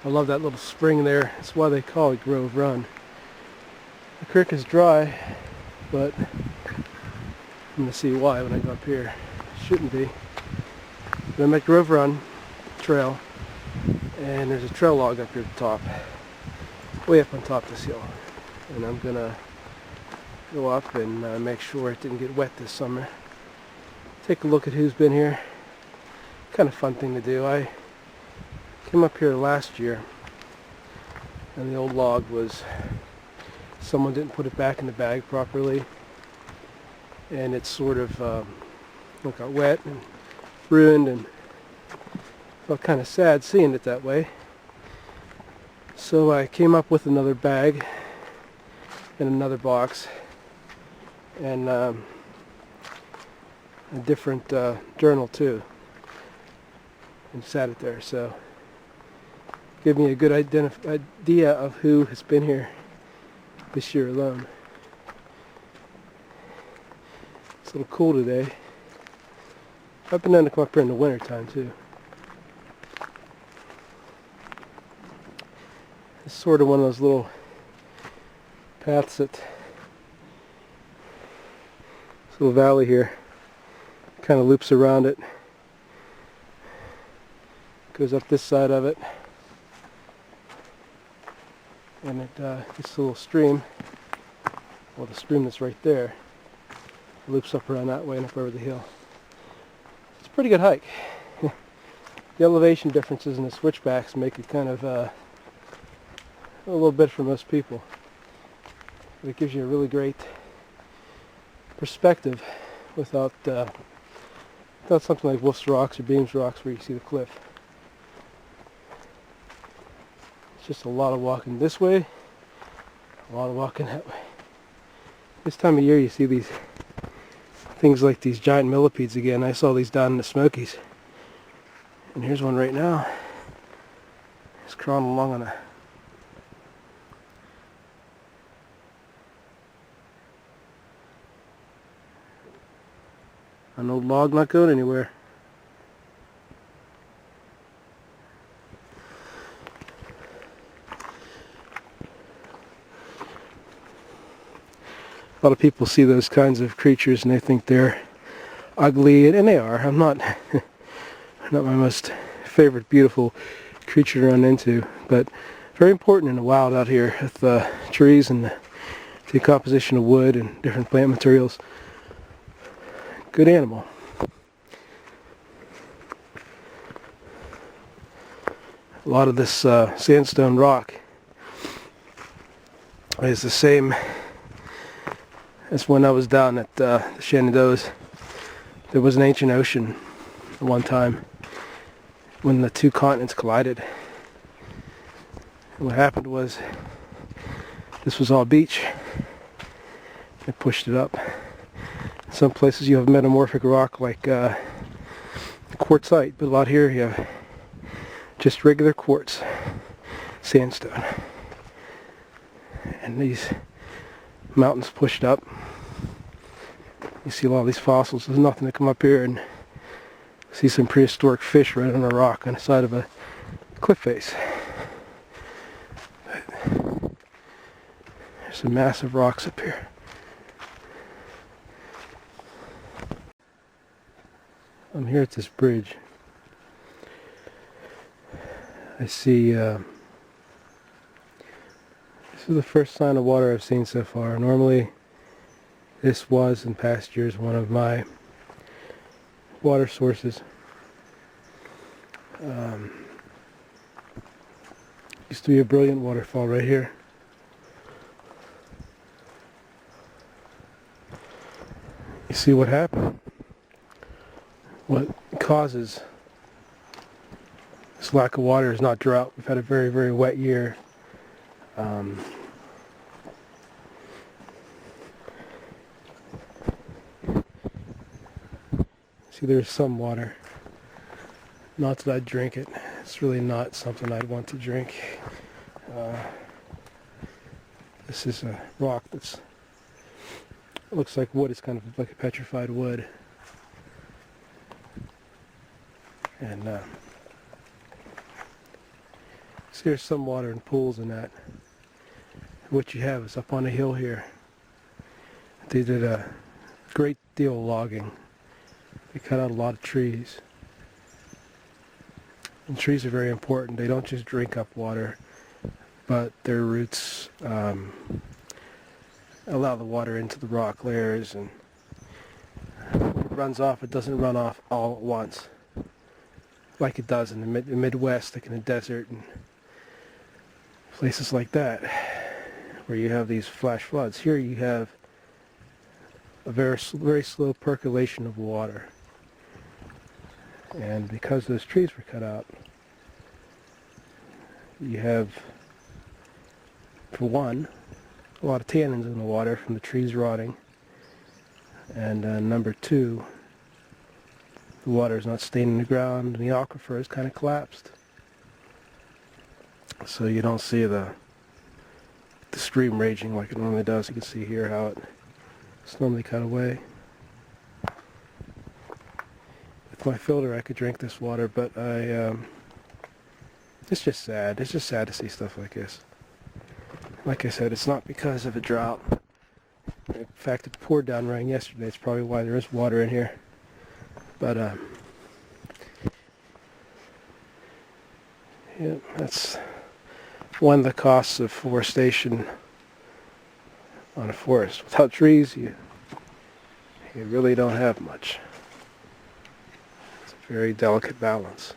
I love that little spring there. That's why they call it Grove Run. The creek is dry, but I'm going to see why when I go up here. Shouldn't be. But I'm at Grove Run Trail, and there's a trail log up here at the top, way up on top of this hill. And I'm going to go up and make sure it didn't get wet this summer. Take a look at who's been here. Kind of fun thing to do. I came up here last year, and the old log was, someone didn't put it back in the bag properly, and it sort of got wet and ruined, and felt kind of sad seeing it that way. So I came up with another bag and another box and a different journal too, and sat it there. So give me a good idea of who has been here this year alone. It's a little cool today. I've been known to come up here in the winter time too. It's sort of one of those little paths that, this little valley here, kind of loops around it, goes up this side of it, and it gets a little stream, well, the stream that's right there, loops up around that way and up over the hill. It's a pretty good hike. The elevation differences in the switchbacks make it kind of a little bit for most people. But it gives you a really great perspective without something like Wolf's Rocks or Beams Rocks where you see the cliff. It's just a lot of walking this way, a lot of walking that way. This time of year you see these things like these giant millipedes again. I saw these down in the Smokies. And here's one right now. It's crawling along on an old log not going anywhere. A lot of people see those kinds of creatures and they think they're ugly, and they are. I'm not not my most favorite beautiful creature to run into, but very important in the wild out here with trees and the decomposition of wood and different plant materials. Good animal. A lot of this sandstone rock is the same as when I was down at the Shenandoahs. There was an ancient ocean at one time when the two continents collided. And what happened was, this was all beach. It pushed it up. In some places you have metamorphic rock like quartzite, but a lot here you have just regular quartz sandstone. And these mountains pushed up. You see a lot of these fossils. There's nothing to come up here and see some prehistoric fish right on a rock on the side of a cliff face. But there's some massive rocks up here. I'm here at this bridge. I see this is the first sign of water I've seen so far. Normally this was in past years one of my water sources. Used to be a brilliant waterfall right here. You see what happened? What causes this lack of water is not drought. We've had a very, very wet year. See, there's some water. Not that I'd drink it. It's really not something I'd want to drink. This is a rock that's looks like wood. It's kind of like a petrified wood. And So there's some water in pools and that. What you have is up on the hill here. They did a great deal of logging. They cut out a lot of trees. And trees are very important. They don't just drink up water, but their roots allow the water into the rock layers, and when it runs off, it doesn't run off all at once like it does in the Midwest, like in the desert and places like that, where you have these flash floods. Here you have a very slow percolation of water, and because those trees were cut out, you have, for one, a lot of tannins in the water from the trees rotting, and number two, the water is not staying in the ground and the aquifer is kind of collapsed. So you don't see the stream raging like it normally does. You can see here how it's normally cut away. With my filter I could drink this water, but it's just sad. It's just sad to see stuff like this. Like I said, it's not because of a drought. In fact, it poured down rain yesterday. It's probably why there is water in here. But yeah, that's one of the costs of forestation on a forest. Without trees, you really don't have much. It's a very delicate balance.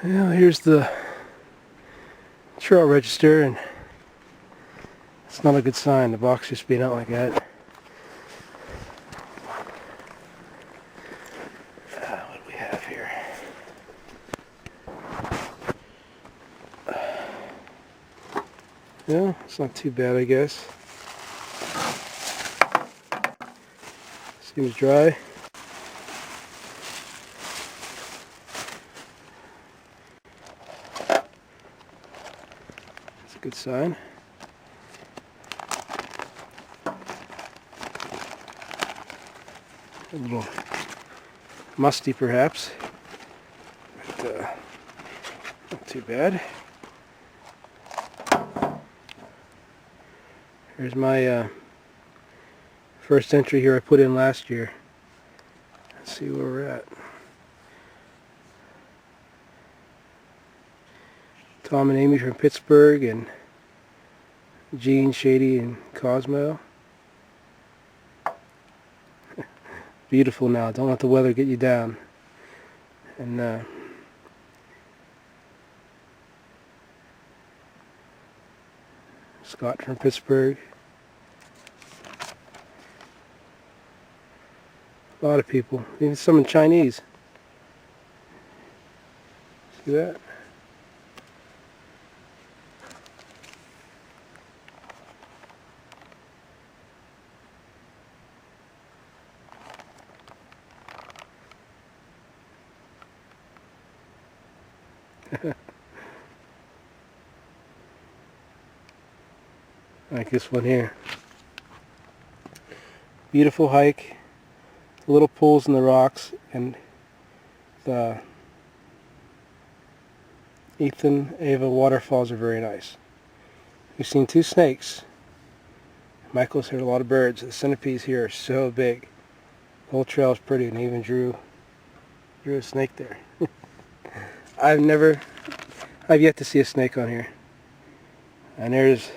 Well, here's the trail register, and it's not a good sign, the box just being out like that. What do we have here? Yeah, it's not too bad, I guess. Seems dry. That's a good sign. A little musty perhaps, but not too bad. Here's my first entry here I put in last year. Let's see where we're at. Tom and Amy from Pittsburgh, and Gene, Shady, and Cosmo. Beautiful now. Don't let the weather get you down. And Scott from Pittsburgh. A lot of people. Even some in Chinese. See that? Like this one here. Beautiful hike. Little pools in the rocks, and the Ethan Ava waterfalls are very nice. We've seen 2 snakes. Michael's heard a lot of birds. The centipedes here are so big. The whole trail is pretty, and he even drew a snake there. I've yet to see a snake on here. And there's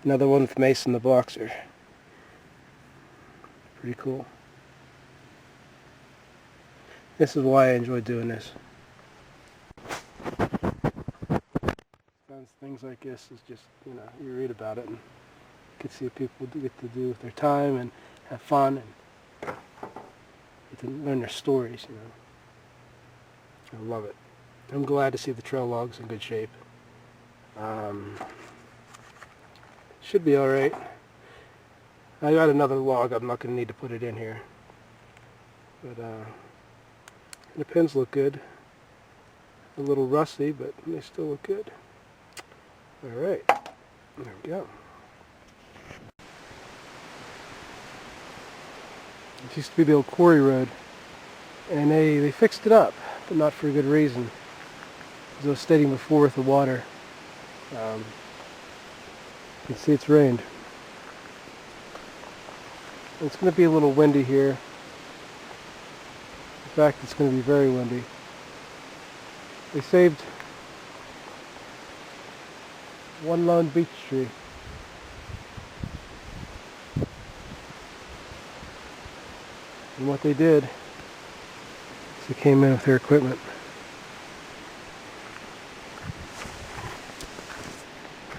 another one with Mason the boxer. Pretty cool. This is why I enjoy doing this. Things like this is just, you read about it and you can see what people get to do with their time and have fun and get to learn their stories, I love it. I'm glad to see the trail logs in good shape. Should be alright. I got another log. I'm not going to need to put it in here. But the pins look good. A little rusty, but they still look good. Alright. There we go. It used to be the old quarry road. And they fixed it up, but not for a good reason. As I was stating before with the water, you can see it's rained. It's going to be a little windy here. In fact, it's going to be very windy. They saved one lone beech tree. And what they did is they came in with their equipment.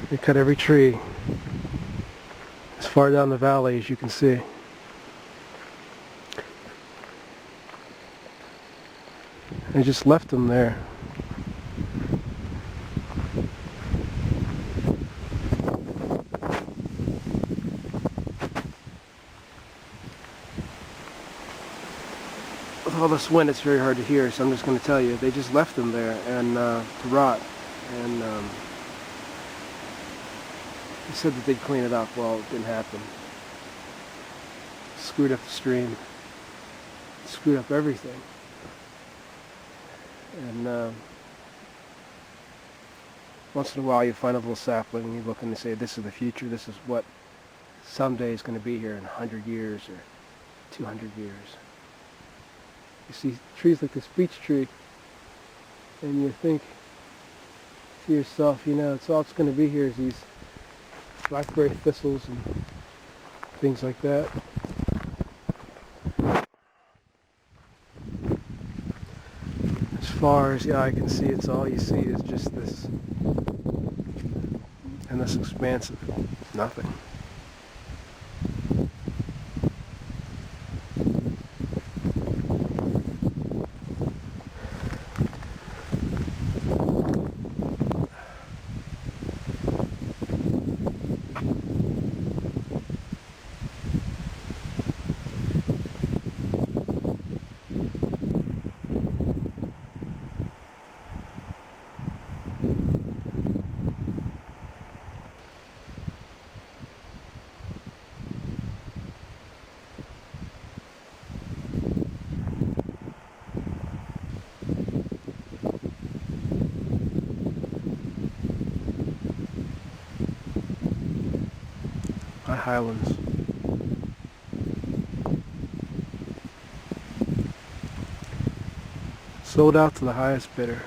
They cut every tree as far down the valley as you can see. They just left them there. With all this wind, it's very hard to hear, so I'm just going to tell you, they just left them there and to rot. And they said that they'd clean it up. Well, it didn't happen. Screwed up the stream. Screwed up everything. And once in a while you find a little sapling and you look and you say, this is the future, this is what someday is going to be here in 100 years or 200 years. You see trees like this beech tree and you think to yourself, you know, it's all it's going to be here is these blackberry thistles and things like that. As far as the eye can see, it's all you see is just this and this expanse of nothing. Highlands. Sold out to the highest bidder.